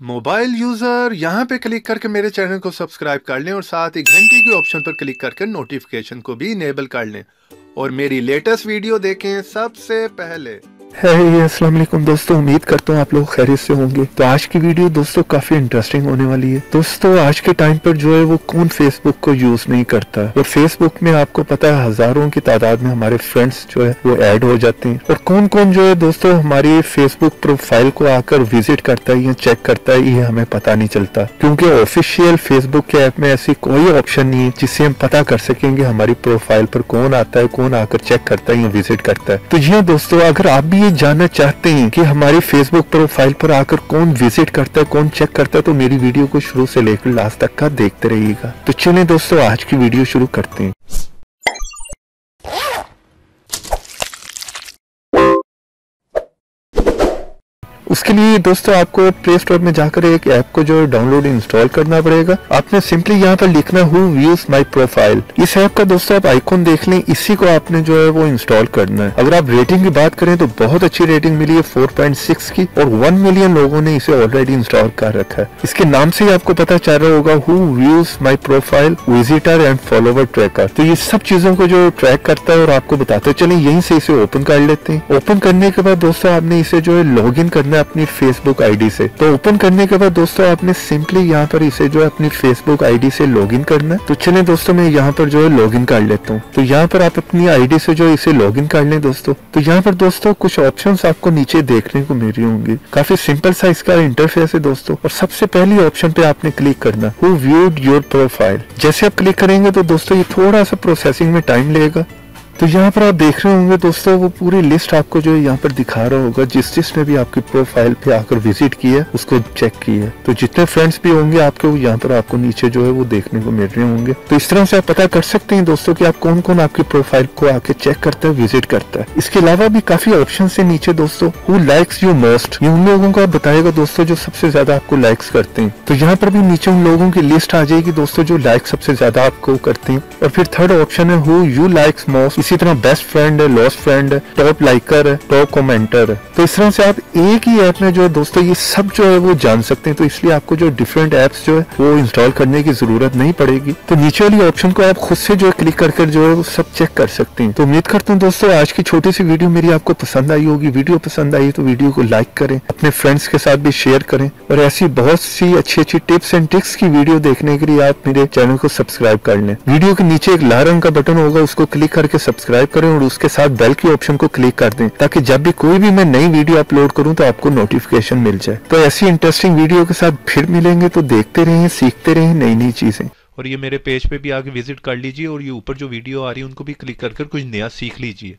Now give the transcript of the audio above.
Mobile user यहाँ पे click करके मेरे चैनल को सब्सक्राइब कर लें और साथ ही घंटी के ऑप्शन पर क्लिक करके नोटिफिकेशन को भी इनेबल कर लें और मेरी लेटेस्ट वीडियो देखें सबसे पहले। अस्सलाम वालेकुम दोस्तों, उम्मीद करता हूँ आप लोग खैरियत से होंगे। तो आज की वीडियो दोस्तों काफी इंटरेस्टिंग होने वाली है। दोस्तों आज के टाइम पर जो है वो कौन फेसबुक को यूज नहीं करता है, और फेसबुक में आपको पता है हजारों की तादाद में हमारे फ्रेंड्स जो है वो ऐड हो जाते हैं। और कौन कौन जो है दोस्तों हमारी फेसबुक प्रोफाइल को आकर विजिट करता है या चेक करता है, ये हमें पता नहीं चलता, क्योंकि ऑफिशियल फेसबुक के ऐप में ऐसी कोई ऑप्शन नहीं है जिससे हम पता कर सकेंगे हमारी प्रोफाइल पर कौन आता है, कौन आकर चेक करता है या विजिट करता है। तो जी हाँ दोस्तों, अगर आप भी ये जानना चाहते हैं कि हमारी फेसबुक प्रोफाइल पर आकर कौन विजिट करता है, कौन चेक करता है, तो मेरी वीडियो को शुरू से लेकर लास्ट तक का देखते रहिएगा। तो चलिए दोस्तों आज की वीडियो शुरू करते हैं। उसके लिए दोस्तों आपको प्ले स्टोर में जाकर एक ऐप को जो डाउनलोड इंस्टॉल करना पड़ेगा। आपने सिंपली यहाँ पर लिखना हु व्यूज माई प्रोफाइल। इस ऐप का दोस्तों आप आइकॉन देख लें, इसी को आपने जो है वो इंस्टॉल करना है। अगर आप रेटिंग की बात करें तो बहुत अच्छी रेटिंग मिली है 4.6 की, और 1 मिलियन लोगों ने इसे ऑलरेडी इंस्टॉल कर रखा है। इसके नाम से ही आपको पता चल रहा होगा who views my profile visitor and follower tracker. तो ये सब चीजों को जो ट्रैक करता है और आपको बताते चले, यहीं से इसे ओपन कर लेते हैं। ओपन करने के बाद दोस्तों आपने इसे जो है लॉग इन करना है अपनी फेसबुक आईडी से। तो ओपन करने के बाद दोस्तों आपने सिंपली यहाँ पर इसे जो है अपनी फेसबुक आईडी से लॉगिन करना है। तो चलिए दोस्तों मैं यहाँ पर जो है लॉगिन कर लेता हूँ। तो यहाँ पर आप अपनी आईडी से जो इसे लॉगिन कर लें दोस्तों। तो यहाँ पर दोस्तों कुछ ऑप्शंस आपको नीचे देखने को मिल रही होंगी। काफी सिंपल सा इसका इंटरफेस है दोस्तों। और सबसे पहली ऑप्शन पे आपने क्लिक करना हु व्यूड योर प्रोफाइल। जैसे आप क्लिक करेंगे तो दोस्तों ये थोड़ा सा प्रोसेसिंग में टाइम लेगा। तो यहाँ पर आप देख रहे होंगे दोस्तों वो पूरी लिस्ट आपको जो है यहाँ पर दिखा रहा होगा, जिसने भी आपकी प्रोफाइल पे आकर विजिट की है उसको चेक की है। तो जितने फ्रेंड्स भी होंगे आपके, वो यहाँ पर आपको नीचे जो है वो देखने को मिल रहे होंगे। तो इस तरह से आप पता कर सकते हैं दोस्तों कि आप कौन कौन आपकी प्रोफाइल को आके चेक करता है, विजिट करता है। इसके अलावा भी काफी ऑप्शन है नीचे दोस्तों। हु लाइक्स यू मोस्ट, ये उन लोगों को आप बताएगा दोस्तों जो सबसे ज्यादा आपको लाइक्स करते हैं। तो यहाँ पर भी नीचे उन लोगों की लिस्ट आ जाएगी दोस्तों जो लाइक सबसे ज्यादा आपको करते हैं। और फिर थर्ड ऑप्शन है हु यू लाइक्स मोस्ट। इसी तरह बेस्ट फ्रेंड है, लॉस्ट फ्रेंड है, टॉप लाइकर है, टॉप कमेंटर है। तो इस तरह से आप एक ही ऐप में जो है दोस्तों ये सब जो है वो जान सकते हैं। तो इसलिए आपको जो डिफरेंट एप्स जो है वो इंस्टॉल करने की जरूरत नहीं पड़ेगी। तो नीचे वाली ऑप्शन को आप खुद से जो है क्लिक करके जो है वो सब चेक कर सकते हैं। तो उम्मीद करता हूँ दोस्तों आज की छोटी सी वीडियो मेरी आपको पसंद आई होगी। वीडियो पसंद आई तो वीडियो को लाइक करें, अपने फ्रेंड्स के साथ भी शेयर करें, और ऐसी बहुत सी अच्छी अच्छी टिप्स एंड ट्रिक्स की वीडियो देखने के लिए आप मेरे चैनल को सब्सक्राइब कर लें। वीडियो के नीचे एक लाल रंग का बटन होगा, उसको क्लिक करके सब्सक्राइब करें और उसके साथ बेल के ऑप्शन को क्लिक कर दें, ताकि जब भी कोई भी मैं नई वीडियो अपलोड करूं तो आपको नोटिफिकेशन मिल जाए। तो ऐसी इंटरेस्टिंग वीडियो के साथ फिर मिलेंगे। तो देखते रहें, सीखते रहें नई नई चीजें। और ये मेरे पेज पे भी आके विजिट कर लीजिए और ये ऊपर जो वीडियो आ रही है उनको भी क्लिक कर कुछ नया सीख लीजिए।